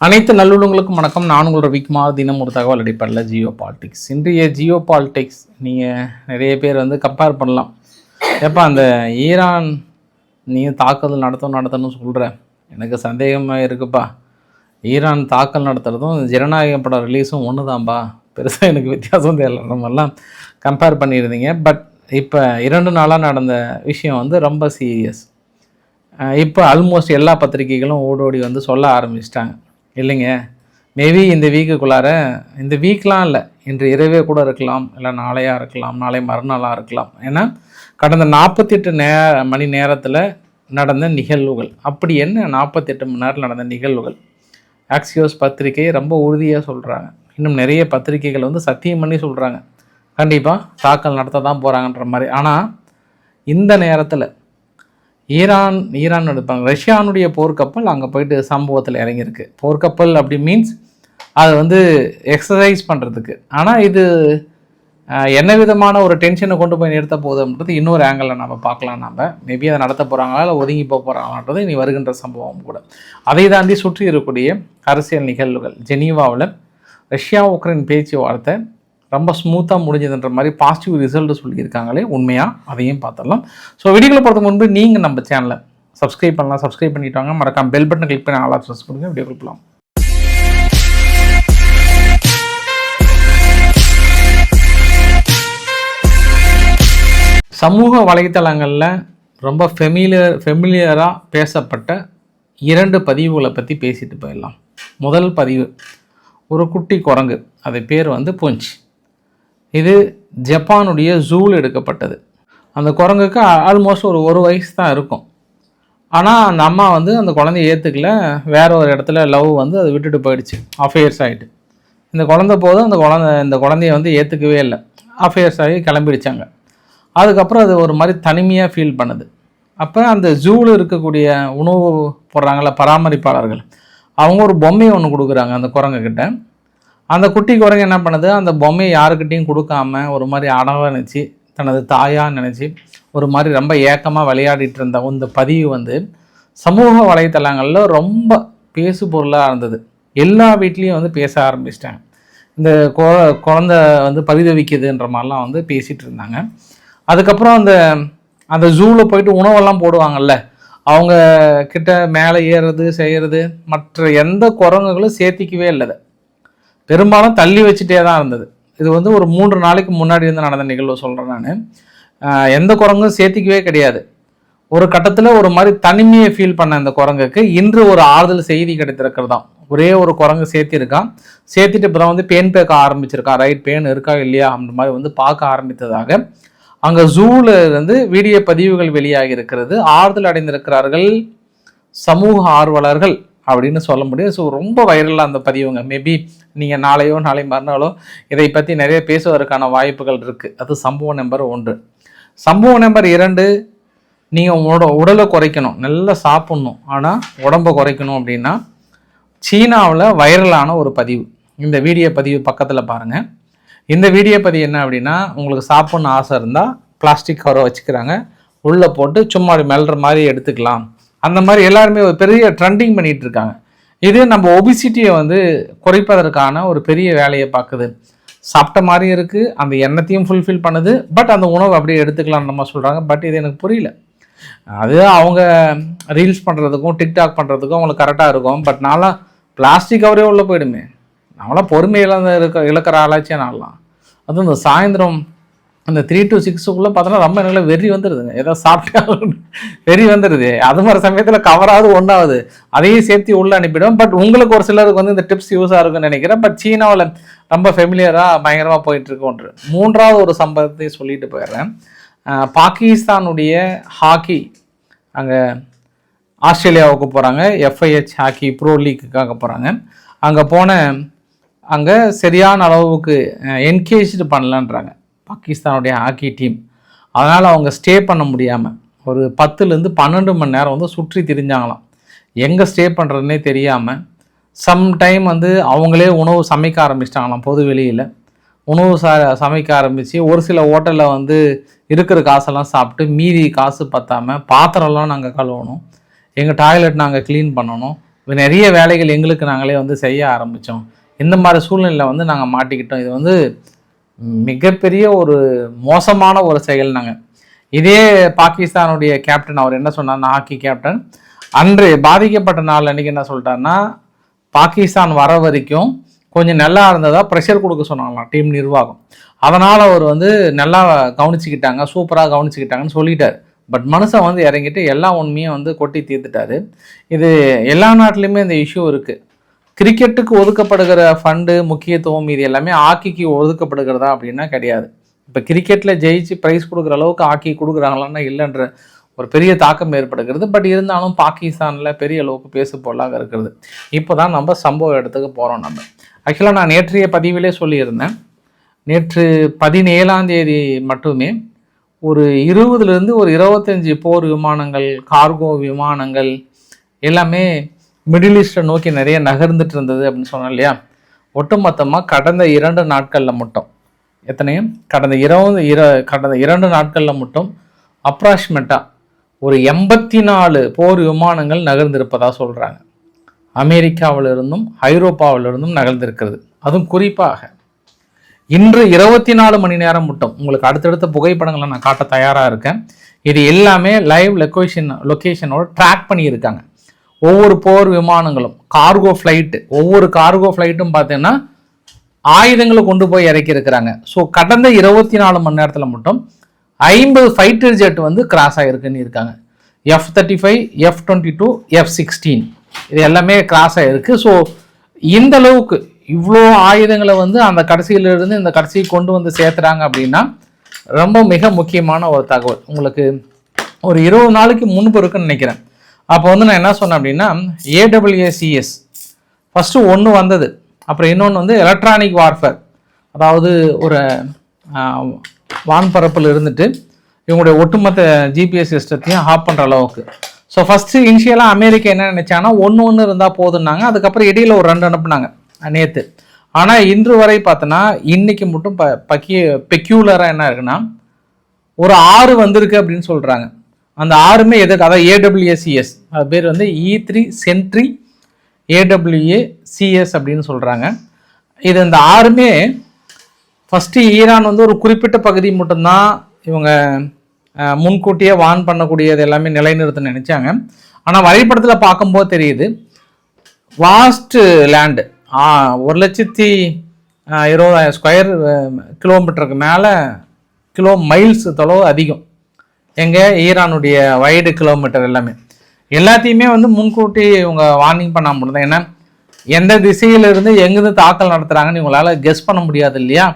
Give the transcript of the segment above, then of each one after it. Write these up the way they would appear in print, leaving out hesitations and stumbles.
அனைத்து நல்லுள்ளங்களுக்கும் வணக்கம். நான் உங்களோட ரவிக்குமார். தினம் ஒரு தகவல் அடிப்படையில் ஜியோ பாலிடிக்ஸ். இன்றைய ஜியோ பாலிடிக்ஸ் நீங்கள் நிறைய பேர் கம்பேர் பண்ணலாம். எப்போ அந்த ஈரான் நீங்கள் தாக்குதல் நடத்தணும்னு சொல்கிற எனக்கு சந்தேகமாக இருக்குப்பா. ஈரான் தாக்கல் நடத்துகிறதும் ஜனநாயக படம் ரிலீஸும் ஒன்று தான்ப்பா, பெருசாக எனக்கு வித்தியாசம் தெரியல மாதிரிலாம் கம்பேர் பண்ணியிருந்தீங்க. பட் இப்போ 2 நாளாக நடந்த விஷயம் ரொம்ப சீரியஸ். இப்போ ஆல்மோஸ்ட் எல்லா பத்திரிகைகளும் ஓடோடி சொல்ல ஆரம்பிச்சிட்டாங்க. இல்லைங்க, மேபி இந்த வீக்குக்குள்ளார, இந்த வீக்லாம் இல்லை, இன்று இரவே கூட இருக்கலாம், இல்லை நாளையாக இருக்கலாம், நாளை மறுநாளாக இருக்கலாம். ஏன்னா கடந்த 48 மணி நேரத்தில் நடந்த நிகழ்வுகள் அப்படி என்ன 48 மணி நேரம் நடந்த நிகழ்வுகள் ஆக்சியோஸ் பத்திரிகை ரொம்ப உறுதியாக சொல்கிறாங்க. இன்னும் நிறைய பத்திரிகைகள் சத்தியம் பண்ணி சொல்கிறாங்க கண்டிப்பாக தாக்கல் நடத்த தான் போகிறாங்கன்ற மாதிரி. ஆனால் இந்த நேரத்தில் ஈரான் எடுப்பாங்க, ரஷ்யானுடைய போர்க்கப்பல் அங்கே போயிட்டு சம்பவத்தில் இறங்கியிருக்கு. போர்க்கப்பல் அப்படி மீன்ஸ் அது எக்ஸசைஸ் பண்ணுறதுக்கு. ஆனால் இது என்ன விதமான ஒரு டென்ஷனை கொண்டு போய் நிறுத்த போகுதுன்றது இன்னொரு ஆங்கிளில் நம்ம பார்க்கலாம். மேபி அதை நடத்த போகிறாங்களா இல்லை ஒதுங்கி போக போகிறாங்களான்றது இனி வருகின்ற சம்பவம் கூட. அதை தாண்டி சுற்றி இருக்கக்கூடிய அரசியல் நிகழ்வுகள். ஜெனீவாவில் ரஷ்யா உக்ரைன் பேச்சுவார்த்தை ரொம்ப ஸ்மூத்தாக முடிஞ்சதுன்ற மாதிரி பாசிட்டிவ் ரிசல்ட் சொல்லியிருக்காங்களே, உண்மையாக அதையும் பார்த்துடலாம். ஸோ வீடியோவில் போகிறதுக்கு முன்பு நீங்கள் நம்ம சேனலை சப்ஸ்கிரைப் பண்ணலாம், சப்ஸ்கிரைப் பண்ணிட்டாங்க, மறக்காம பெல் பட்டனை கிளிக் பண்ணி ஆல் ஆப்ஷன்ஸ் கொடுங்க. வீடியோ கொடுக்கலாம். சமூக வலைத்தளங்களில் ரொம்ப ஃபெமிலியராக பேசப்பட்ட 2 பதிவுகளை பற்றி பேசிட்டு போயிடலாம். முதல் பதிவு, ஒரு குட்டி குரங்கு, அது பேர் புஞ்ச். இது ஜப்பானுடைய ஜூவில் எடுக்கப்பட்டது. அந்த குரங்குக்கு ஆல்மோஸ்ட் ஒரு வயசு தான் இருக்கும். ஆனால் அந்த அம்மா அந்த குழந்தைய ஏற்றுக்கல, வேற ஒரு இடத்துல லவ் அது விட்டுட்டு போயிடுச்சு. அஃபேர்ஸ் ஆகிட்டு இந்த குழந்தை போதும், இந்த குழந்தைய ஏற்றுக்கவே இல்லை, அஃபேர்ஸ் ஆகி கிளம்பிடுச்சாங்க. அதுக்கப்புறம் அது ஒரு மாதிரி தனிமையாக ஃபீல் பண்ணுது. அப்போ அந்த ஜூவில் இருக்கக்கூடிய உணவு போடுறாங்கள பராமரிப்பாளர்கள், அவங்க ஒரு பொம்மையை ஒன்று கொடுக்குறாங்க அந்த குரங்குக்கிட்ட. அந்த குட்டி குரங்கு என்ன பண்ணுது, அந்த பொம்மையை யாருக்கிட்டையும் கொடுக்காம ஒரு மாதிரி அடவ நினச்சி தனது தாயாக நினச்சி ஒரு மாதிரி ரொம்ப ஏக்கமாக விளையாடிட்டு இருந்த இந்த பதிவு சமூக வலைத்தளங்களில் ரொம்ப பேசு பொருளாக இருந்தது. எல்லா வீட்லேயும் பேச ஆரம்பிச்சிட்டாங்க. இந்த குழந்தை பரிதவிக்குதுன்ற மாதிரிலாம் பேசிகிட்டு இருந்தாங்க. அதுக்கப்புறம் அந்த ஜூவில் போயிட்டு உணவெல்லாம் போடுவாங்கல்ல, அவங்க கிட்ட மேலே ஏறுறது செய்கிறது மற்ற எந்த குரங்குகளும் சேர்த்திக்கவே இல்லை, பெரும்பாலும் தள்ளி வச்சுட்டே தான் இருந்தது. இது ஒரு 3 நாளைக்கு முன்னாடி நடந்த நிகழ்வு சொல்கிறேன் நான். எந்த குரங்கும் சேர்த்திக்கவே கிடையாது. ஒரு கட்டத்தில் ஒரு மாதிரி தனிமையை ஃபீல் பண்ண இந்த குரங்குக்கு இன்று ஒரு ஆறுதல் செய்தி கிடைத்திருக்கிறதாம். ஒரே ஒரு குரங்கு சேர்த்திருக்கான். சேர்த்திட்டு அப்புறம் பேன் பேக்க ஆரம்பிச்சிருக்கான். ரைட், பேன் இருக்கா இல்லையா அந்த மாதிரி பார்க்க ஆரம்பித்ததாக அங்கே ஜூவில் வீடியோ பதிவுகள் வெளியாகி இருக்கிறது. ஆறுதல் அடைந்திருக்கிறார்கள் சமூக ஆர்வலர்கள் அப்படின்னு சொல்ல முடியும். ஸோ ரொம்ப வைரலாக அந்த பதிவுங்க. மேபி நீங்கள் நாளை மறுநாளோ இதை பற்றி நிறைய பேசுவதற்கான வாய்ப்புகள் இருக்குது. அது சம்பவம் நம்பர் 1. சம்பவம் நம்பர் 2, நீங்கள் உடலை குறைக்கணும், நல்லா சாப்பிட்ணும், ஆனால் உடம்பை குறைக்கணும் அப்படின்னா சீனாவில் வைரலான ஒரு பதிவு. இந்த வீடியோ பதிவு பக்கத்தில் பாருங்கள். இந்த வீடியோ பதிவு என்ன அப்படின்னா, உங்களுக்கு சாப்பிட்ணும் ஆசை இருந்தால் பிளாஸ்டிக் கவரை வச்சுக்கிறாங்க, உள்ளே போட்டு சும்மா மெல்ற மாதிரி எடுத்துக்கலாம். அந்த மாதிரி எல்லாருமே ஒரு பெரிய ட்ரெண்டிங் பண்ணிகிட்டு இருக்காங்க. இது நம்ம ஒபிசிட்டியை குறைப்பதற்கான ஒரு பெரிய வேலையை பார்க்குது. சாப்பிட்ட மாதிரி இருக்குது, அந்த எண்ணத்தையும் ஃபுல்ஃபில் பண்ணுது. பட் அந்த உணவு அப்படியே எடுத்துக்கலாம்னு நம்ம சொல்கிறாங்க. பட் இது எனக்கு புரியல. அது அவங்க ரீல்ஸ் பண்ணுறதுக்கும் டிக்டாக் பண்ணுறதுக்கும் அவங்களுக்கு கரெக்டாக இருக்கும். பட் நான்லாம் பிளாஸ்டிக் கவரே உள்ளே போயிடுமே, நம்மளாம் பொறுமையில இழக்கிற ஆளாச்சே நான்லாம். அதுவும் இந்த சாயந்தரம் அந்த 3 to 6 பார்த்தோன்னா ரொம்ப நல்லா வெறி வந்துடுதுங்க. ஏதோ சாப்பிட்டா வெறி வந்துடுது. அது மாதிரி சமயத்தில் கவராது ஒன்றாவது அதையும் சேர்த்து உள்ளே அனுப்பிடும். பட் உங்களுக்கு ஒரு சிலருக்கு இந்த டிப்ஸ் யூஸாக இருக்குன்னு நினைக்கிறேன். பட் சீனாவில் ரொம்ப ஃபெமிலியராக பயங்கரமாக போயிட்டுருக்கு ஒன்று. 3வது ஒரு சம்பவத்தை சொல்லிட்டு போயிடுறேன். பாகிஸ்தானுடைய ஹாக்கி அங்கே ஆஸ்திரேலியாவுக்கு போகிறாங்க. FIH ஹாக்கி ப்ரோ லீக்குக்காக போகிறாங்க. அங்கே சரியான அளவுக்கு என்கேஜ்டு பண்ணலான்றாங்க பாகிஸ்தானுடைய ஹாக்கி டீம். அதனால் அவங்க ஸ்டே பண்ண முடியாமல் ஒரு 10லேருந்து 12 மணி நேரம் சுற்றி திரிஞ்சாங்களாம். எங்கே ஸ்டே பண்ணுறதுனே தெரியாமல் சம்டைம் அவங்களே உணவு சமைக்க ஆரம்பிச்சிட்டாங்களாம். பொது வெளியில் உணவு சமைக்க ஆரம்பித்து ஒரு சில ஹோட்டலில் இருக்கிற காசெல்லாம் சாப்பிட்டு மீதி காசு பற்றாமல் பாத்திரம்லாம் நாங்கள் கழுவணும், எங்கள் டாய்லெட் நாங்கள் க்ளீன் பண்ணணும், நிறைய வேலைகள் எங்களுக்கு நாங்களே வந்து செய்ய ஆரம்பித்தோம். இந்த மாதிரி சூழ்நிலையில் வந்து நாங்கள் மாட்டிக்கிட்டோம். இது வந்து மிகப்பெரிய ஒரு மோசமான ஒரு செயல். நாங்கள் இதே பாகிஸ்தானுடைய கேப்டன் அவர் என்ன சொன்னார்னா, ஹாக்கி கேப்டன் அன்று பாதிக்கப்பட்ட நாள் அன்றைக்கி என்ன சொல்லிட்டாருன்னா, பாகிஸ்தான் வர வரைக்கும் கொஞ்சம் நல்லா இருந்ததா ப்ரெஷர் கொடுக்க சொன்னாங்களாம் டீம் நிர்வாகம். அதனால் அவர் வந்து நல்லா கவனிச்சுக்கிட்டாங்க, சூப்பராக கவனிச்சுக்கிட்டாங்கன்னு சொல்லிட்டார். பட் மனுஷன் வந்து இறங்கிட்டு எல்லா உண்மையும் வந்து கொட்டி தீர்த்துட்டாரு. இது எல்லா நாட்டிலையுமே இந்த இஷ்யூ இருக்குது. கிரிக்கெட்டுக்கு ஒதுக்கப்படுகிற ஃபண்டு முக்கியத்துவம் இது எல்லாமே ஹாக்கிக்கு ஒதுக்கப்படுகிறதா அப்படின்னா கிடையாது. இப்போ கிரிக்கெட்டில் ஜெயிச்சு ப்ரைஸ் கொடுக்குற அளவுக்கு ஹாக்கி கொடுக்குறாங்களான்னா இல்லைன்ற ஒரு பெரிய தாக்கம் ஏற்படுகிறது. பட் இருந்தாலும் பாகிஸ்தானில் பெரிய அளவுக்கு பேசு பொருளாக இருக்கிறது. இப்போ தான் நம்ம சம்பவ இடத்துக்கு போகிறோம். நம்ம ஆக்சுவலாக நான் நேற்றைய பதிவிலே சொல்லியிருந்தேன், நேற்று 17ஆம் தேதி மட்டுமே ஒரு 20லேருந்து ஒரு 25 போர் விமானங்கள், கார்கோ விமானங்கள் எல்லாமே மிடில் ஈஸ்டை நோக்கி நிறைய நகர்ந்துட்டு இருந்தது அப்படின்னு சொன்னோம் இல்லையா. ஒட்டுமொத்தமாக கடந்த 2 நாட்களில் மட்டும் எத்தனையும் கடந்த 2 நாட்களில் மட்டும் அப்ராக்சிமேட்டாக ஒரு 84 போர் விமானங்கள் நகர்ந்திருப்பதாக சொல்கிறாங்க. அமெரிக்காவிலிருந்தும் ஐரோப்பாவிலிருந்தும் நகர்ந்திருக்கிறது. அதுவும் குறிப்பாக இன்று 24 மணி நேரம் மட்டும் உங்களுக்கு அடுத்தடுத்த புகைப்படங்களை நான் காட்ட தயாராக இருக்கேன். இது எல்லாமே லைவ் லொக்கேஷனோட ட்ராக் பண்ணியிருக்காங்க. ஒவ்வொரு போர் விமானங்களும் கார்கோ ஃப்ளைட்டு, ஒவ்வொரு கார்கோ ஃப்ளைட்டும் பார்த்தீங்கன்னா ஆயுதங்களை கொண்டு போய் இறக்கி இருக்கிறாங்க. ஸோ கடந்த 24 மணி நேரத்தில் மட்டும் 50 ஃபைட்டர் ஜெட் வந்து கிராஸ் ஆகிருக்குன்னு இருக்காங்க. F-35, F-22, F-16 இது எல்லாமே கிராஸ் ஆகிருக்கு. ஸோ இந்த அளவுக்கு இவ்வளோ ஆயுதங்களை வந்து அந்த கடைசியிலிருந்து இந்த கடைசியை கொண்டு வந்து சேர்த்துறாங்க அப்படின்னா ரொம்ப மிக முக்கியமான ஒரு தகவல். உங்களுக்கு ஒரு 20 நாளைக்கு முன்பு இருக்குன்னு நினைக்கிறேன். அப்போ வந்து நான் என்ன சொன்னேன் அப்படின்னா, AWACS ஃபஸ்ட்டு ஒன்று வந்தது, அப்புறம் இன்னொன்று வந்து எலக்ட்ரானிக் வார்ஃபேர், அதாவது ஒரு வான்பரப்பில் இருந்துட்டு இவங்களுடைய ஒட்டுமொத்த ஜிபிஎஸ் சிஸ்டத்தையும் ஆஃப் பண்ணுற அளவுக்கு. ஸோ ஃபஸ்ட்டு இனிஷியலாக அமெரிக்கா என்ன நினச்சாங்கன்னா ஒன்று இருந்தால் போதுன்னாங்க. அதுக்கப்புறம் இடையில் ஒரு 2 அனுப்புனாங்க நேற்று. ஆனால் இன்று வரை பார்த்தோன்னா இன்றைக்கி மட்டும் பெக்யூலராக என்ன இருக்குன்னா ஒரு 6 வந்திருக்கு அப்படின்னு சொல்கிறாங்க. அந்த 6மே எதுக்கு, அதாவது AWACS அது பேர் வந்து E3 சென்ட்ரி AWACS அப்படின்னு சொல்கிறாங்க. இது இந்த 6மே ஃபஸ்ட்டு ஈரான் வந்து ஒரு குறிப்பிட்ட பகுதி மட்டும்தான் இவங்க முன்கூட்டியே வான் பண்ணக்கூடியது எல்லாமே நிலைநிறுத்த நினச்சாங்க. ஆனால் வரைபடத்தில் பார்க்கும்போது தெரியுது வாஸ்ட் லேண்டு 1,20,000 ஸ்கொயர் கிலோமீட்டருக்கு மேலே மைல்ஸ் தொலைவு அதிகம். எங்கே ஈரானுடைய வைடு கிலோமீட்டர் எல்லாத்தையுமே வந்து முன்கூட்டி இவங்க வார்னிங் பண்ண முடியும். ஏன்னா எந்த திசையிலிருந்து எங்கேருந்து தாக்கல் நடத்துகிறாங்கன்னு இவங்களால கெஸ் பண்ண முடியாது இல்லையா.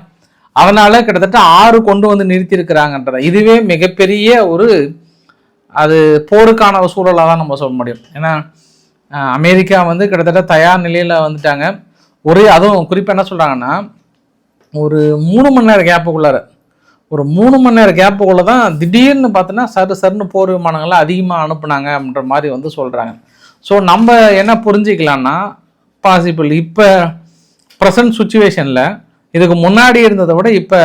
அதனால் கிட்டத்தட்ட 6 கொண்டு வந்து நிறுத்தியிருக்கிறாங்கன்றத இதுவே மிகப்பெரிய ஒரு அது போருக்கான சூழலாக தான் நம்ம சொல்ல முடியும். ஏன்னா அமெரிக்கா வந்து கிட்டத்தட்ட தயார் நிலையில் வந்துட்டாங்க. அதுவும் குறிப்பாக என்ன சொல்கிறாங்கன்னா ஒரு 3 மணி நேரம் கேப்புக்குள்ளே தான் திடீர்னு பார்த்தோன்னா சருன்னு போர் விமானங்கள்லாம் அதிகமாக அனுப்புனாங்க அப்படின்ற மாதிரி வந்து சொல்கிறாங்க. ஸோ நம்ம என்ன புரிஞ்சிக்கலான்னா பாசிபிள் இப்போ ப்ரெசன்ட் சுச்சுவேஷனில் இதுக்கு முன்னாடி இருந்ததை விட இப்போ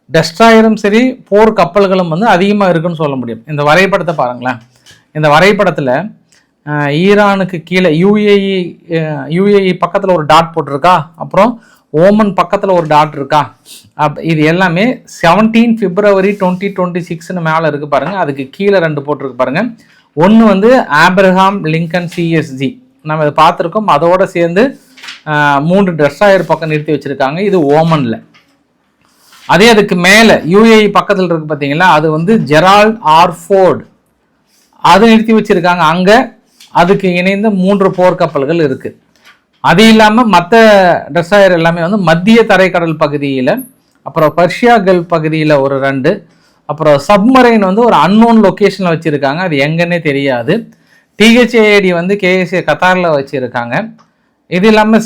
டெஸ்ட்ராயரும் சரி போர் கப்பல்களும் வந்து அதிகமாக இருக்குன்னு சொல்ல முடியும். இந்த வரைபடத்தை பாருங்களேன். இந்த வரைபடத்தில் ஈரானுக்கு கீழே யூஏஇ பக்கத்தில் ஒரு டாட் போட்டிருக்கா, அப்புறம் ஓமன் பக்கத்தில் ஒரு டாட் இருக்கா. இது எல்லாமே 17 February 2026 மேலே இருக்குது பாருங்கள். அதுக்கு கீழே 2 போட்டிருக்கு பாருங்கள். ஒன்று வந்து ஆப்ரஹாம் லிங்கன் CSG நம்ம இதை பார்த்துருக்கோம். அதோடு சேர்ந்து 3 டெஸ்ட்ராயர் பக்கம் நிறுத்தி வச்சுருக்காங்க. இது ஓமனில். அதே அதுக்கு மேலே யூஏஇ பக்கத்தில் இருக்குது பார்த்தீங்களா, அது வந்து ஜெரால்ட் ஆர் ஃபோர்டு அது நிறுத்தி வச்சுருக்காங்க. அங்கே அதுக்கு இணைந்த 3 போர்க்கப்பல்கள் இருக்குது. அது இல்லாமல் மற்ற டெஸ்ட்ராயர் எல்லாமே வந்து மத்திய தரைக்கடல் பகுதியில், அப்புறம் பர்ஷியா கல்ஃப் பகுதியில் ஒரு 2, அப்புறம் சப்மரைன் வந்து ஒரு அன்னோன் லொக்கேஷனில் வச்சுருக்காங்க. அது எங்கன்னே தெரியாது. THAAD வந்து KSA கத்தாரில் வச்சுருக்காங்க. இது இல்லாமல்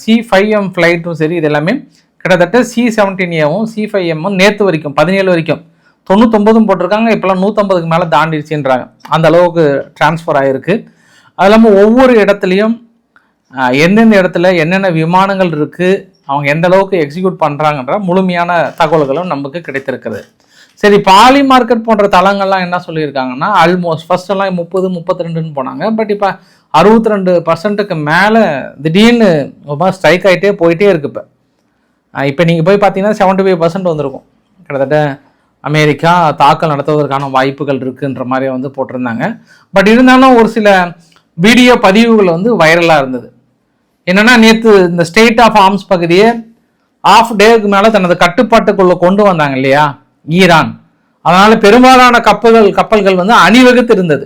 C5M ஃப்ளைட்டும் சரி, இது எல்லாமே கிட்டத்தட்ட C-17Aவும் C5Mவும் நேற்று வரைக்கும் 17 வரைக்கும் 99 போட்டிருக்காங்க. இப்போலாம் 150க்கு மேலே தாண்டிடுச்சுன்றாங்க. அந்த அளவுக்கு டிரான்ஸ்ஃபர் ஆகிருக்கு. அது இல்லாமல் ஒவ்வொரு இடத்துலையும் எந்தெந்த இடத்துல என்னென்ன விமானங்கள் இருக்குது, அவங்க எந்த அளவுக்கு எக்ஸிக்யூட் பண்ணுறாங்கன்ற முழுமையான தகவல்களும் நமக்கு கிடைத்திருக்குது. சரி, பாலி மார்க்கெட் போன்ற தளங்கள்லாம் என்ன சொல்லியிருக்காங்கன்னா ஆல்மோஸ்ட் ஃபர்ஸ்டெல்லாம் 30-32ன்னு போனாங்க. பட் இப்போ 62% மேலே திடீர்னு ஸ்ட்ரைக் ஆகிட்டே போயிட்டே இருக்கு. இப்போ நீங்கள் போய் பார்த்தீங்கன்னா 75% வந்திருக்கும். கிட்டத்தட்ட அமெரிக்கா தாக்கல் நடத்துவதற்கான வாய்ப்புகள் இருக்குன்ற மாதிரி வந்து போட்டிருந்தாங்க. பட் இருந்தாலும் ஒரு சில வீடியோ பதிவுகள் வந்து வைரலாக இருந்தது. என்னென்னா, நேற்று இந்த ஸ்டேட் ஆஃப் ஆர்ம்ஸ் பகுதியை ஆஃப் டேவுக்கு மேலே தனது கட்டுப்பாட்டுக்குள்ளே கொண்டு வந்தாங்க இல்லையா ஈரான். அதனால் பெரும்பாலான கப்பல்கள் வந்து அணிவகுத்து இருந்தது.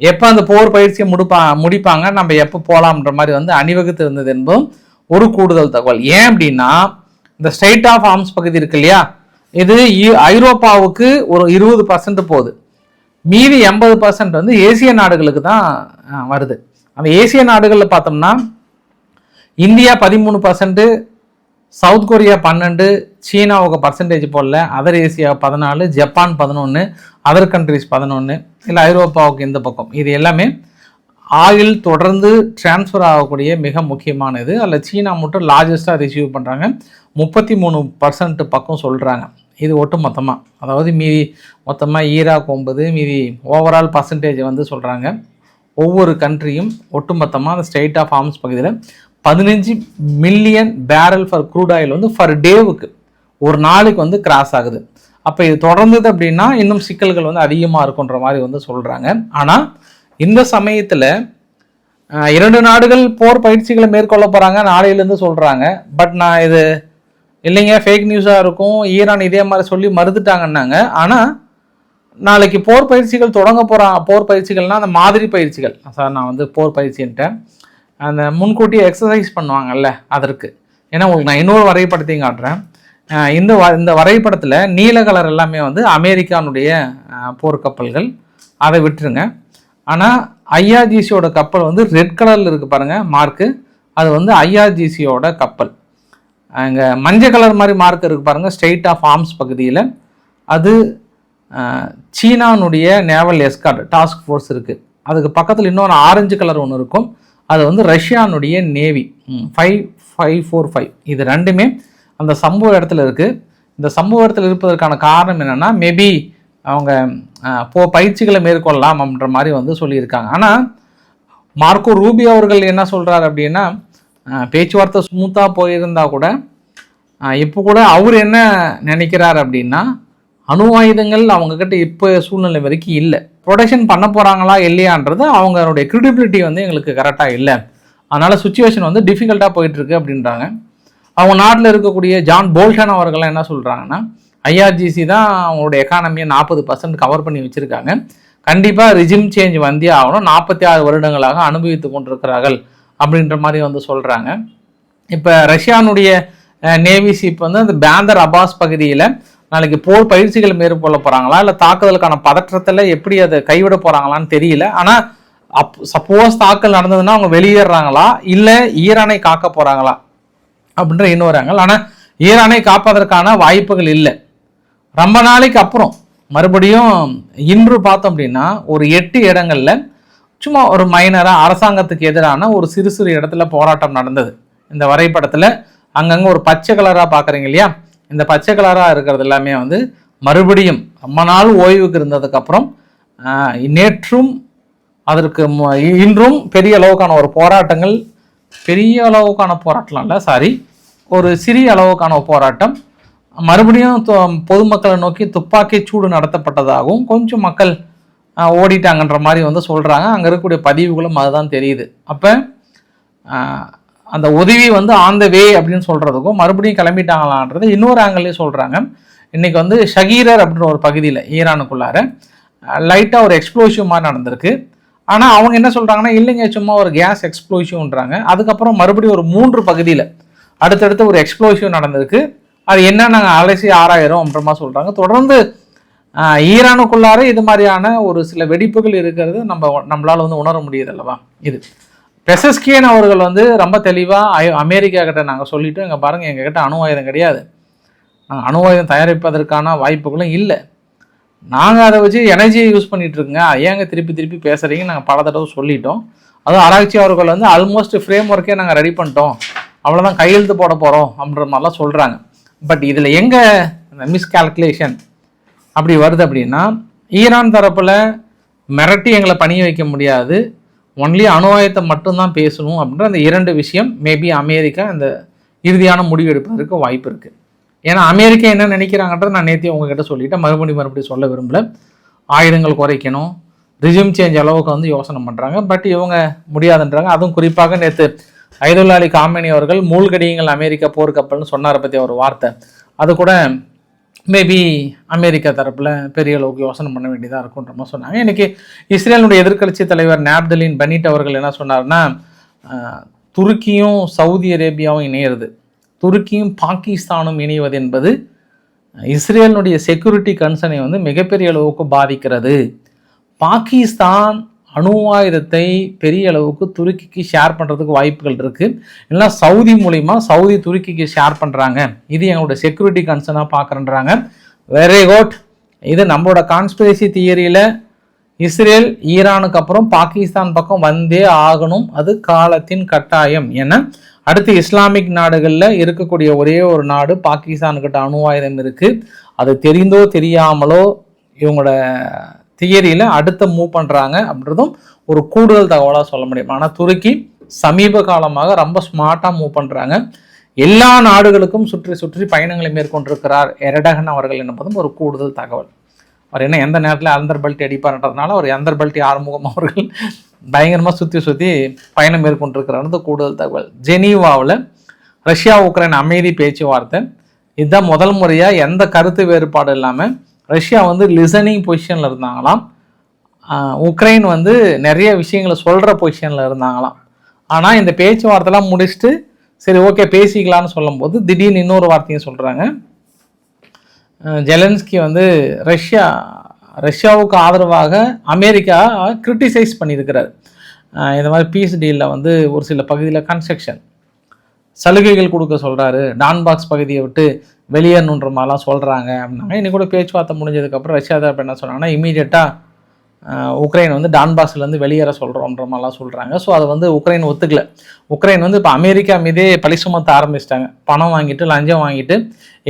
எப்போ அந்த போர் பயிற்சியை முடிப்பாங்க, நம்ம எப்போ போகலாம்ன்ற மாதிரி வந்து அணிவகுத்து இருந்தது என்பதும் ஒரு கூடுதல் தகவல். ஏன் அப்படின்னா, இந்த ஸ்டேட் ஆஃப் ஆர்ம்ஸ் பகுதி இருக்கு இல்லையா, இது ஐரோப்பாவுக்கு ஒரு 20% போகுது. மீதி 80% வந்து ஏசிய நாடுகளுக்கு தான் வருது. அந்த ஏசிய நாடுகளில் பார்த்தோம்னா இந்தியா 13%, சவுத் கொரியா 12, சீனாவுக்கு பர்சன்டேஜ் போடல, other Asia 14, Japan 11, other countries 11, இல்லை ஐரோப்பாவுக்கு இந்த பக்கம். இது எல்லாமே ஆயில் தொடர்ந்து டிரான்ஸ்ஃபர் ஆகக்கூடிய மிக முக்கியமானது. அதில் சீனா மட்டும் லார்ஜஸ்ட்டாக ரிசீவ் பண்ணுறாங்க, 33% பக்கம் சொல்கிறாங்க. இது ஒட்டு மொத்தமாக, அதாவது மீதி மொத்தமாக ஈராக் 9, மீதி ஓவரால் பர்சன்டேஜ் வந்து சொல்கிறாங்க. ஒவ்வொரு கண்ட்ரியும் ஒட்டுமொத்தமாக அந்த ஸ்டேட் ஆஃப் ஆர்ம்ஸ் பகுதியில் 15 million barrel for crude oil வந்து ஃபர் டேவுக்கு ஒரு நாளைக்கு வந்து கிராஸ் ஆகுது. அப்போ இது தொடர்ந்தது அப்படின்னா இன்னும் சிக்கல்கள் வந்து அதிகமாக இருக்குன்ற மாதிரி வந்து சொல்கிறாங்க. ஆனால் இந்த சமயத்தில் 2 நாடுகள் போர் பயிற்சிகளை மேற்கொள்ள போகிறாங்க நாளையிலேருந்து சொல்கிறாங்க. பட் நான் இது இல்லைங்க, ஃபேக் நியூஸாக இருக்கும், ஈரான் இதே மாதிரி சொல்லி மறுத்துட்டாங்கன்னாங்க. ஆனால் நாளைக்கு போர் பயிற்சிகள் தொடங்க போர் பயிற்சிகள்னால் அந்த மாதிரி பயிற்சிகள், சார் நான் வந்து போர் பயிற்சின்ட்டேன், அந்த முன்கூட்டியே எக்ஸசைஸ் பண்ணுவாங்கல்ல அதற்கு. ஏன்னா உங்களுக்கு நான் இன்னொரு வரைபடத்தையும் காட்டுறேன். இந்த வரைபடத்தில் நீல கலர் எல்லாமே வந்து அமெரிக்கானுடைய போர்க்கப்பல்கள், அதை விட்டுருங்க. ஆனால் ஐஆர்ஜிசியோட கப்பல் வந்து ரெட் கலரில் இருக்குது பாருங்கள் மார்க்கு, அது வந்து ஐஆர்ஜிசியோட கப்பல். அங்கே மஞ்சள் கலர் மாதிரி மார்க் இருக்குது பாருங்கள் ஸ்டேட் ஆஃப் ஆர்ம்ஸ் பகுதியில், அது சீனானுடைய நேவல் எஸ்கார்ட் டாஸ்க் ஃபோர்ஸ் இருக்குது. அதுக்கு பக்கத்தில் இன்னொரு ஆரஞ்சு கலர் ஒன்று இருக்கும், அது வந்து ரஷ்யானுடைய நேவி 5545. இது ரெண்டுமே அந்த சம்பவ இடத்துல இருக்குது. இந்த சம்பவ இடத்துல இருப்பதற்கான காரணம் என்னென்னா, மேபி அவங்க பயிற்சிகளை மேற்கொள்ளலாம் அப்படின்ற மாதிரி வந்து சொல்லியிருக்காங்க. ஆனால் மார்க்கோ ரூபியோ அவர்கள் என்ன சொல்கிறார் அப்படின்னா, பேச்சுவார்த்தை ஸ்மூத்தாக போயிருந்தா கூட இப்போ கூட அவர் என்ன நினைக்கிறார் அப்படின்னா, அணு ஆயுதங்கள் அவங்கக்கிட்ட இப்போ சூழ்நிலை வரைக்கும் இல்லை, ப்ரொடக்ஷன் பண்ண போகிறாங்களா இல்லையான்றது அவங்களுடைய கிரெடிபிலிட்டி வந்து எங்களுக்கு கரெக்டாக இல்லை, அதனால் சுச்சுவேஷன் வந்து டிஃபிகல்ட்டாக போயிட்டுருக்கு அப்படின்றாங்க. அவங்க நாட்டில் இருக்கக்கூடிய ஜான் போல்டன் அவர்கள்லாம் என்ன சொல்கிறாங்கன்னா, ஐஆர்ஜிசி தான் அவங்களுடைய எக்கானமியை 40% கவர் பண்ணி வச்சுருக்காங்க, கண்டிப்பாக ரிஜிம் சேஞ்ச் வந்தே ஆகணும், 46 வருடங்களாக அனுபவித்து கொண்டிருக்கிறார்கள் அப்படின்ற மாதிரி வந்து சொல்கிறாங்க. இப்போ ரஷ்யானுடைய நேவி ஷிப் வந்து அந்த பேந்தர் அபாஸ் பகுதியில் நாளைக்கு போர் பயிற்சிகள் மேற்கொள்ள போகிறாங்களா இல்லை தாக்குதலுக்கான பதற்றத்தில் எப்படி அதை கைவிட போகிறாங்களான்னு தெரியல. ஆனால் சப்போஸ் தாக்கல் நடந்ததுன்னா அவங்க வெளியேறாங்களா இல்லை ஈரானை காக்க போகிறாங்களா அப்படின்ற இன்னொரு ஆங்கிள். ஆனால் ஈரானை காப்பதற்கான வாய்ப்புகள் இல்லை. ரொம்ப நாளைக்கு அப்புறம் மறுபடியும் இன்று பார்த்தோம் அப்படின்னா ஒரு 8 இடங்கள்ல சும்மா ஒரு மைனராக அரசாங்கத்துக்கு எதிரான ஒரு சிறு சிறு இடத்துல போராட்டம் நடந்தது. இந்த வரைபடத்தில் அங்கங்கே ஒரு பச்சை கலராக பார்க்குறீங்க இல்லையா, இந்த பச்சை கலராக இருக்கிறது எல்லாமே வந்து மறுபடியும் ரொம்ப நாள் ஓய்வுக்கு இருந்ததுக்கப்புறம் நேற்றும் அதற்கு இன்றும் பெரிய அளவுக்கான ஒரு போராட்டங்கள், பெரிய அளவுக்கான போராட்டம் இல்லை சாரி, ஒரு சிறிய அளவுக்கான போராட்டம் மறுபடியும் பொதுமக்களை நோக்கி துப்பாக்கி சூடு நடத்தப்பட்டதாகவும் கொஞ்சம் மக்கள் ஓடிட்டாங்கன்ற மாதிரி வந்து சொல்கிறாங்க. அங்கே இருக்கக்கூடிய பதிவுகளும் அதுதான் தெரியுது. அப்போ அந்த உதவி வந்து ஆன் த வே அப்படின்னு சொல்கிறதுக்கும் மறுபடியும் கிளம்பிட்டாங்களான்றது இன்னொரு ஆங்கிள்லேயும் சொல்கிறாங்க. இன்றைக்கி வந்து ஷகீரர் அப்படின்ற ஒரு பகுதியில் ஈரானுக்குள்ளார லைட்டாக ஒரு எக்ஸ்ப்ளோசிவ் மாதிரி நடந்திருக்கு. ஆனால் அவங்க என்ன சொல்கிறாங்கன்னா, இல்லைங்க சும்மா ஒரு கேஸ் எக்ஸ்ப்ளோசிவ்ன்றாங்க. அதுக்கப்புறம் மறுபடியும் ஒரு 3 பகுதியில் அடுத்தடுத்து ஒரு எக்ஸ்ப்ளோசிவ் நடந்திருக்கு. அது என்ன நாங்கள் அலசி ஆராயிரோம் அப்படின்ற மாதிரி சொல்கிறாங்க. தொடர்ந்து ஈரானுக்குள்ளார இது மாதிரியான ஒரு சில வெடிப்புகள் இருக்கிறது நம்மளால் வந்து உணர முடியுது அல்லவா. இது பெசஸ்கியன் அவர்கள் வந்து ரொம்ப தெளிவாக அமெரிக்கா கிட்ட நாங்கள் சொல்லிவிட்டு, இங்கே பாருங்கள் எங்ககிட்ட அணு ஆயுதம் கிடையாது, நாங்கள் அணு ஆயுதம் தயாரிப்பதற்கான வாய்ப்புகளும் இல்லை, நாங்கள் அதை வச்சு எனர்ஜியை யூஸ் பண்ணிகிட்டு இருக்குங்க, ஏங்க திருப்பி திருப்பி பேசுகிறீங்க, நாங்கள் பல தடவை சொல்லிட்டோம், அதுவும் ஆராய்ச்சி அவர்கள் வந்து ஆல்மோஸ்ட் ஃப்ரேம் ஒர்க்கே நாங்கள் ரெடி பண்ணிட்டோம், அவ்வளோதான் கையெழுத்து போட போகிறோம் அப்படின்ற மாதிரிலாம் சொல்கிறாங்க. பட் இதில் எங்கே இந்த மிஸ்கால்குலேஷன் அப்படி வருது அப்படின்னா, ஈரான் தரப்பில் மிரட்டி எங்களை பணிய வைக்க முடியாது, ஒன்லி அணு ஆயுதத்தை மட்டும்தான் பேசணும் அப்படின்ற அந்த 2 விஷயம் மேபி அமெரிக்கா இந்த இறுதியான முடிவு எடுப்பதற்கு வாய்ப்பு இருக்குது. ஏன்னா அமெரிக்கா என்ன நினைக்கிறாங்கன்றதை நான் நேற்று உங்ககிட்ட சொல்லிவிட்டேன், மறுபடியும் சொல்ல விரும்பல. ஆயுதங்கள் குறைக்கணும், ரிஜிம் சேஞ்ச் அளவுக்கு வந்து யோசனை பண்ணுறாங்க. பட் இவங்க முடியாதுன்றாங்க. அதுவும் குறிப்பாக நேற்று ஐதுல்லா அலி காமெனி அவர்கள் மூழ்கடியுங்கள் அமெரிக்கா போர்க்கப்பல்னு சொன்னாரை பற்றி ஒரு வார்த்தை, அது கூட மேபி அமெரிக்கா தரப்பில் பெரிய அளவுக்கு யோசனை பண்ண வேண்டியதாக இருக்குன்ற மாதிரி சொன்னாங்க. இன்றைக்கி இஸ்ரேலுடைய எதிர்க்கட்சி தலைவர் நாப்தலின் பெனிட் அவர்கள் என்ன சொன்னார்னா, துருக்கியும் சவுதி அரேபியாவும் இணையிறது, துருக்கியும் பாகிஸ்தானும் இணைவது என்பது இஸ்ரேலினுடைய செக்யூரிட்டி கன்சர்னை வந்து மிகப்பெரிய அளவுக்கு பாதிக்கிறது. பாகிஸ்தான் அணு ஆயுதத்தை பெரிய அளவுக்கு துருக்கிக்கு ஷேர் பண்ணுறதுக்கு வாய்ப்புகள் இருக்குது. இல்லைனா சவுதி மூலிமா சவுதி துருக்கிக்கு ஷேர் பண்ணுறாங்க, இது எங்களோட செக்யூரிட்டி கன்சர்னாக பார்க்குறேன்றாங்க. Very good. இது நம்மளோட கான்ஸ்பிரசி தியரியில் இஸ்ரேல் ஈரானுக்கு அப்புறம் பாகிஸ்தான் பக்கம் வந்தே ஆகணும், அது காலத்தின் கட்டாயம். ஏன்னா அடுத்து இஸ்லாமிக் நாடுகளில் இருக்கக்கூடிய ஒரே ஒரு நாடு பாகிஸ்தானுக்கிட்ட அணு ஆயுதம் இருக்குது. அது தெரிந்தோ தெரியாமலோ இவங்களோட தியரியில் அடுத்த மூவ் பண்ணுறாங்க அப்படின்றதும் ஒரு கூடுதல் தகவலாக சொல்ல முடியும். ஆனால் துருக்கி சமீப காலமாக ரொம்ப ஸ்மார்ட்டாக மூவ் பண்ணுறாங்க. எல்லா நாடுகளுக்கும் சுற்றி பயணங்களை மேற்கொண்டிருக்கிறார் எரடகன் அவர்கள் என்பதும் ஒரு கூடுதல் தகவல். அவர் என்ன எந்த நேரத்தில் அந்தர் பெல்ட் அடிப்பார்ன்றதுனால அவர் அந்தர் பெல்ட் ஆறுமுகம் அவர்கள் பயங்கரமாக சுற்றி பயணம் மேற்கொண்டிருக்கிறார்ன்றது கூடுதல் தகவல். ஜெனீவாவில் ரஷ்யா உக்ரைன் அமைதி பேச்சுவார்த்தை, இதுதான் முதல் முறையாக எந்த கருத்து வேறுபாடு இல்லாமல் ரஷ்யா வந்து லிசனிங் பொசிஷனில் இருந்தாங்களாம், உக்ரைன் வந்து நிறைய விஷயங்களை சொல்கிற பொசிஷனில் இருந்தாங்களாம். ஆனால் இந்த பேச்சுவார்த்தைலாம் முடிச்சுட்டு சரி ஓகே பேசிக்கலான்னு சொல்லும்போது திடீர்னு இன்னொரு வார்த்தையும் சொல்கிறாங்க. ஜெலன்ஸ்கி வந்து ரஷ்யாவுக்கு ஆதரவாக அமெரிக்கா கிரிட்டிசைஸ் பண்ணியிருக்கிறார். இந்த மாதிரி பீஸ் டீலில் வந்து ஒரு சில பகுதியில் கன்ஸ்ட்ரக்ஷன் சலுகைகள் கொடுக்க சொல்கிறாரு, டான்பாக்ஸ் பகுதியை விட்டு வெளியேறணுன்ற மாதிரிலாம் சொல்கிறாங்க அப்படின்னாங்க. இன்னைக்கு கூட பேச்சுவார்த்தை முடிஞ்சதுக்கப்புறம் ரஷ்யா தரப்பு என்ன சொன்னாங்கன்னா, இமீடியட்டாக உக்ரைன் வந்து டான்பாக்ஸ்லேருந்து வெளியேற சொல்கிறோன்ற மாதிரிலாம் சொல்கிறாங்க. ஸோ அதை வந்து உக்ரைன் ஒத்துக்கல. உக்ரைன் வந்து இப்போ அமெரிக்கா மீதே பழி சுமத்த ஆரம்பிச்சிட்டாங்க, பணம் வாங்கிட்டு லஞ்சம் வாங்கிட்டு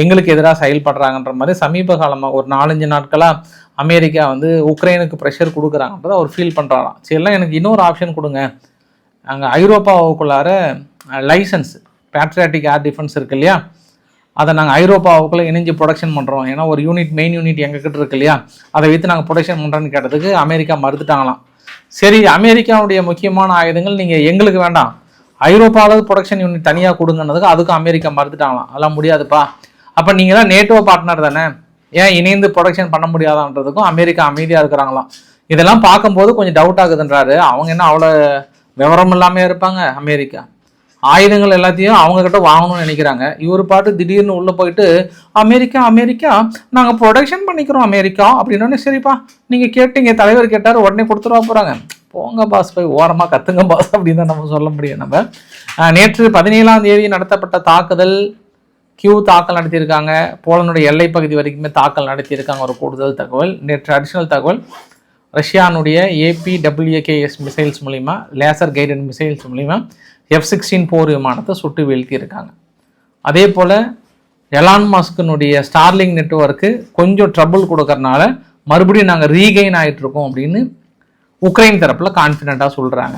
எங்களுக்கு எதிராக செயல்படுறாங்கன்ற மாதிரி சமீப காலமாக ஒரு 4-5 நாட்களாக அமெரிக்கா வந்து உக்ரைனுக்கு ப்ரெஷர் கொடுக்குறாங்கன்றதை அவர் ஃபீல் பண்ணுறாராம். சரிலாம் எனக்கு இன்னொரு ஆப்ஷன் கொடுங்க, அங்கே ஐரோப்பாவுக்குள்ளார லைசன்ஸ் பேட்ரியாட்டிக் ஏர் டிஃபென்ஸ் இருக்கு இல்லையா, அதை நாங்கள் ஐரோப்பாவுக்குள்ளே இணைஞ்சு ப்ரொடக்ஷன் பண்ணுறோம். ஏன்னா ஒரு மெயின் யூனிட் எங்ககிட்ட இருக்கு இல்லையா, அதை வைத்து நாங்கள் ப்ரொடக்ஷன் பண்ணுறோன்னு கேட்டதுக்கு அமெரிக்கா மறுத்துட்டாங்களாம். சரி, அமெரிக்காவுடைய முக்கியமான ஆயுதங்கள் நீங்கள் எங்களுக்கு வேண்டாம், ஐரோப்பாவில் ப்ரொடக்ஷன் யூனிட் தனியாக கொடுங்கன்னதுக்கு அதுக்கு அமெரிக்கா மறுத்துட்டாங்களாம். அதெல்லாம் முடியாதுப்பா, அப்போ நீங்கள் தான் நேட்டோ பார்ட்னர் தானே, ஏன் இணைந்து ப்ரொடக்ஷன் பண்ண முடியாதான்றதுக்கும் அமெரிக்கா அமைதியாக இருக்கிறாங்களாம். இதெல்லாம் பார்க்கும்போது கொஞ்சம் டவுட் ஆகுதுன்றாரு. அவங்க என்ன அவ்வளோ விவரம் இல்லாமல் இருப்பாங்க? அமெரிக்கா ஆயுதங்கள் எல்லாத்தையும் அவங்கக்கிட்ட வாங்கணும்னு நினைக்கிறாங்க. இவர் பாட்டு திடீர்னு உள்ளே போயிட்டு அமெரிக்கா நாங்கள் ப்ரொடக்ஷன் பண்ணிக்கிறோம் அமெரிக்கா அப்படின்னோடனே, சரிப்பா நீங்கள் கேட்டீங்க, தலைவர் கேட்டார், உடனே கொடுத்துருவா போகிறாங்க. போங்க பாஸ், போய் ஓரமாக கத்துங்க பாஸ் அப்படின்னு தான் நம்ம சொல்ல முடியும். நம்ம நேற்று 17ஆம் தேதி நடத்தப்பட்ட தாக்குதல், தாக்கல் நடத்தியிருக்காங்க. போலனுடைய எல்லை பகுதி வரைக்குமே தாக்கல் நடத்தியிருக்காங்க. ஒரு கூடுதல் தகவல், நேற்று அடிஷ்னல் தகவல், ரஷ்யானுடைய APWAKS மிசைல்ஸ் மூலிமா, லேசர் கைடட் மிசைல்ஸ் மூலிமா F-16 போர் விமானத்தை சுட்டு வீழ்த்தியிருக்காங்க. அதே போல் எலான் மஸ்கினுடைய ஸ்டார்லிங் நெட்வொர்க்கு கொஞ்சம் ட்ரபுள் கொடுக்கறனால மறுபடியும் நாங்கள் ரீகெயின் ஆகிட்டுருக்கோம் அப்படின்னு உக்ரைன் தரப்பில் கான்ஃபிடெண்ட்டாக சொல்கிறாங்க.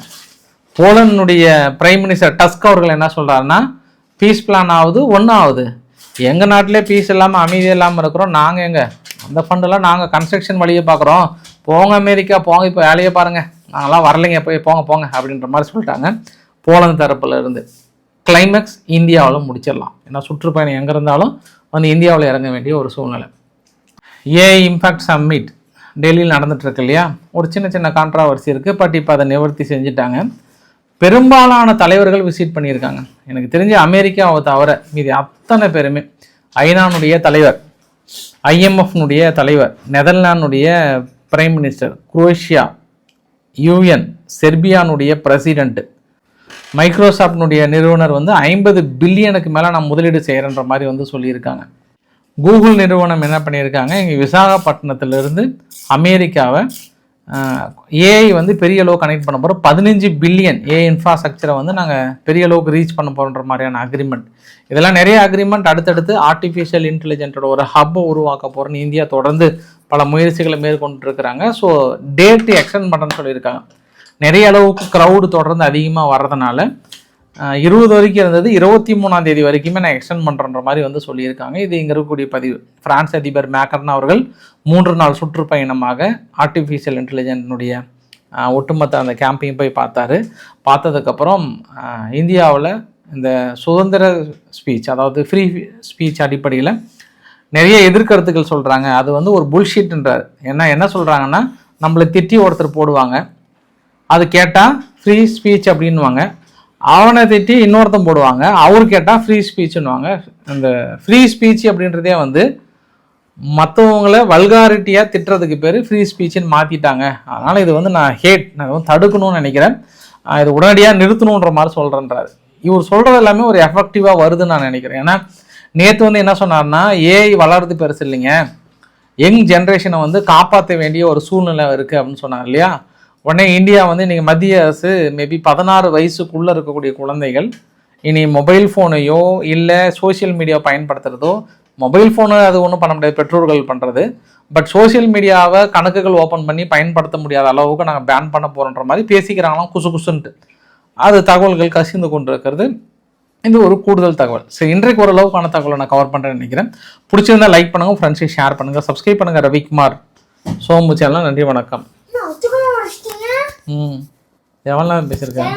போலனுடைய பிரைம் மினிஸ்டர் டஸ்க் அவர்கள் என்ன சொல்கிறாருன்னா, பீஸ் பிளான் ஆகுது, ஒன்றாகுது, எங்கள் நாட்டிலே பீஸ் இல்லாமல் அமைதி இல்லாமல் இருக்கிறோம், நாங்கள் எங்கே அந்த ஃபண்டெல்லாம் நாங்கள் கன்ஸ்ட்ரக்ஷன் வழியை பார்க்குறோம், போங்க அமெரிக்கா போங்க, இப்போ வேலையை பாருங்கள், நாங்களாம் வரலைங்க, போய் போங்க அப்படின்ற மாதிரி சொல்லிட்டாங்க. போலந்து தரப்பில் இருந்து கிளைமேக்ஸ் இந்தியாவில் முடிச்சிடலாம். ஏன்னா சுற்றுப்பயணம் எங்கே இருந்தாலும் வந்து இந்தியாவில் இறங்க வேண்டிய ஒரு சூழ்நிலை. இம்பாக்ட் சம்மிட் டெல்லியில் நடந்துகிட்ருக்கு இல்லையா, ஒரு சின்ன கான்ட்ராவர்சி இருக்குது. பட் இப்போ அதை நிவர்த்தி செஞ்சுட்டாங்க. பெரும்பாலான தலைவர்கள் விசிட் பண்ணியிருக்காங்க. எனக்கு தெரிஞ்ச அமெரிக்காவை தவிர மீதி அத்தனை பேருமே, ஐநானுடைய தலைவர், IMFனுடைய தலைவர், நெதர்லாந்துடைய பிரைம் மினிஸ்டர், குரோஷியா, UN, செர்பியானுடைய பிரசிடென்ட், மைக்ரோசாஃப்ட்னுடைய நிறுவனர் வந்து 50 பில்லியனுக்கு மேலே நான் முதலீடு செய்கிறேன்ற மாதிரி வந்து சொல்லியிருக்காங்க. கூகுள் நிறுவனம் என்ன பண்ணியிருக்காங்க, இங்கே விசாகப்பட்டினத்திலிருந்து அமெரிக்காவை ஏஐ வந்து பெரிய அளவுக்கு கனெக்ட் பண்ண போகிறோம், 15 பில்லியன் ஏஐ இன்ஃப்ராஸ்ட்ரக்சரை வந்து நாங்கள் பெரிய அளவுக்கு ரீச் பண்ண போகிறோன்ற மாதிரியான அக்ரிமெண்ட். இதெல்லாம் நிறைய அக்ரிமெண்ட் அடுத்தடுத்து ஆர்டிஃபிஷியல் இன்டெலிஜென்ட்டோட ஒரு ஹப்பை உருவாக்க போகிறோன்னு இந்தியா தொடர்ந்து பல முயற்சிகளை மேற்கொண்டு இருக்கிறாங்க. ஸோ டேட்டு எக்ஸ்டெண்ட் பண்ணுறேன்னு சொல்லியிருக்காங்க. நிறைய அளவுக்கு க்ரௌடு தொடர்ந்து அதிகமாக வர்றதுனால 20 வரைக்கும் இருந்தது, 23ஆம் தேதி வரைக்குமே நான் எக்ஸ்டெண்ட் பண்ணுறன்ற மாதிரி வந்து சொல்லியிருக்காங்க. இது இங்கே இருக்கக்கூடிய பதிவு. பிரான்ஸ் அதிபர் மேக்ரன் அவர்கள் 3 நாள் சுற்றுப்பயணமாக ஆர்டிஃபிஷியல் இன்டெலிஜென்ட்னுடைய ஒட்டுமொத்த அந்த கேம்பையும் போய் பார்த்தாரு. பார்த்ததுக்கப்புறம் இந்தியாவில் இந்த சுதந்திர ஸ்பீச், அதாவது ஃப்ரீ ஸ்பீச் அடிப்படையில் நிறைய எதிர்கருத்துக்கள் சொல்கிறாங்க. அது வந்து ஒரு புல்ஷீட்ன்றார். என்ன சொல்கிறாங்கன்னா, நம்மளை திட்டி ஒருத்தர் போடுவாங்க, அது கேட்டால் ஃப்ரீ ஸ்பீச் அப்படின்வாங்க. அவனை திட்டி இன்னொருத்தன் போடுவாங்க, அவர் கேட்டால் ஃப்ரீ ஸ்பீச்சுன்னுவாங்க. இந்த ஃப்ரீ ஸ்பீச் அப்படின்றதே வந்து மற்றவங்களை வல்காரிட்டியாக திட்டுறதுக்கு பேர் ஃப்ரீ ஸ்பீச்சுன்னு மாற்றிட்டாங்க. அதனால் இது வந்து நான் வந்து தடுக்கணும்னு நினைக்கிறேன். இது உடனடியாக நிறுத்தணுன்ற மாதிரி சொல்கிறேன்றாரு. இவர் சொல்கிறது எல்லாமே ஒரு எஃபெக்டிவாக வருதுன்னு நான் நினைக்கிறேன். ஏன்னா நேற்று வந்து என்ன சொன்னார்னா, ஏஐ வளர்றது பெருசு இல்லைங்க, யங் ஜென்ரேஷனை வந்து காப்பாற்ற வேண்டிய ஒரு சூழ்நிலை இருக்குது அப்படின்னு சொன்னார் இல்லையா. உடனே இந்தியா வந்து இன்றைக்கி மத்திய அரசு மேபி 16 வயசுக்குள்ளே இருக்கக்கூடிய குழந்தைகள் இனி மொபைல் ஃபோனையோ இல்லை சோசியல் மீடியா பயன்படுத்துகிறதோ, மொபைல் ஃபோனு அது ஒன்றும் பண்ண முடியாது, பெற்றோர்கள் பண்ணுறது, பட் சோசியல் மீடியாவை கணக்குகள் ஓப்பன் பண்ணி பயன்படுத்த முடியாத அளவுக்கு நாங்கள் பேன் பண்ண போகிறோன்ற மாதிரி பேசிக்கிறாங்களாம் குசு குசுன்ட்டு. அது தகவல்கள் கசிந்து கொண்டு இருக்கிறது. இது ஒரு கூடுதல் தகவல். சரி, இன்றைக்கு ஓரளவுக்கான தகவலை நான் கவர் பண்ணுறேன்னு நினைக்கிறேன். பிடிச்சிருந்தா லைக் பண்ணுங்கள், ஃப்ரெண்ட்ஸை ஷேர் பண்ணுங்கள், சப்ஸ்கிரைப் பண்ணுங்கள். ரவிக்குமார் சோமு சேனல். நன்றி, வணக்கம். எவ்வளோ நேரம் பேசியிருக்கேன்?